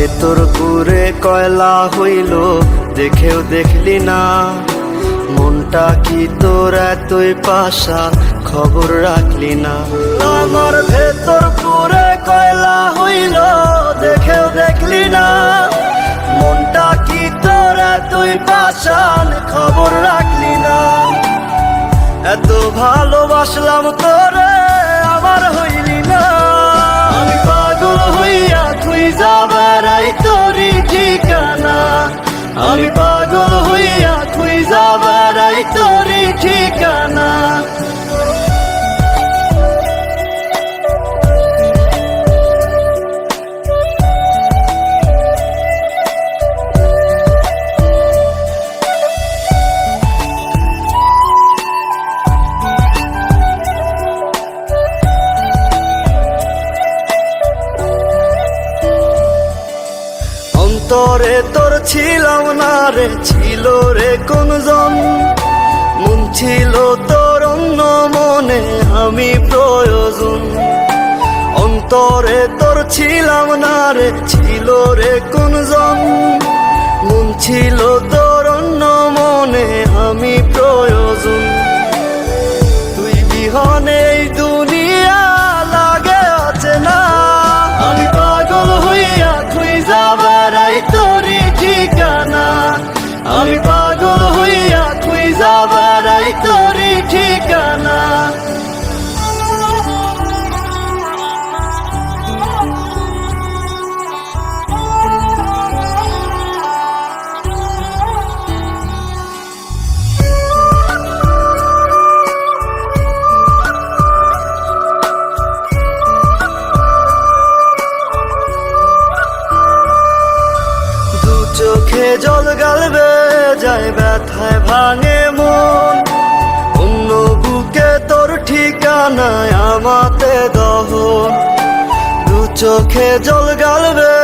ভেতর পুরে কয়লা হইল, দেখেও দেখলি না। মনটা কি তোর এতই পাশান, খবর রাখলি না। আমার ভেতর পুরে কয়লা হইল, দেখেও দেখলি না। মনটা কি তোর এতই পাশান, খবর রাখলি না। এত ভালোবাসলাম তোরে, আমার হইলি না। আমি পাগল হইয়া খুঁজা বেড়াই তোরই ঠিকানা। আমি পাগল হইয়া খুঁজা বেড়াই তোরই ঠিকানা। অন্তরে তোর ছিলাম না রে, ছিল রে কোনজন। মন ছিল তোর অন্য মনে আমি প্রয়োজন। অন্তরে তোর ছিলাম না রে, ছিল রে কোনজন। মন ছিল তোর অন্য মনে আমি প্রয়োজন। তুই বিহনে এই দুনিয়া লাগে আছে না। আমি পাগল হইয়া খুঁজা বেড়াই তোরই ঠিকানা। আমি পাগল হইয়া খুঁজা বেড়াই তোরই ঠিকানা। চোখে জল গালবে যায়, ব্যথায় ভাঙে মন। অন্য বুকে তোর ঠিকানায় আমাতে দহন। দু চোখে জল গালবে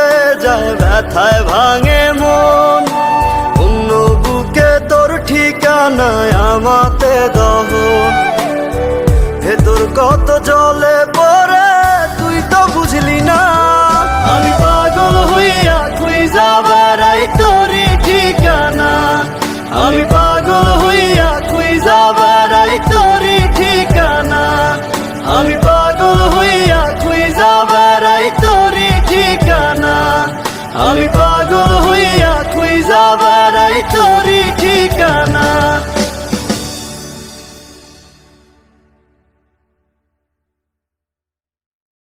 যায়, ব্যথায় ভাঙে মন। অন্য বুকে তোর ঠিকানায় আমাতে দহন। ভেতর কত জলে পড়ে তুই তো বুঝলি না। আমি পাগল হইয়া খুঁজা বেড়াই তোরই ঠিকানা। আমি পাগল হইয়া খুঁজা বেড়াই তোরই ঠিকানা। আমি পাগল হইয়া খুঁজা বেড়াই তোরই ঠিকানা। আমি পাগল হইয়া খুঁজা বেড়াই তোরই ঠিকানা।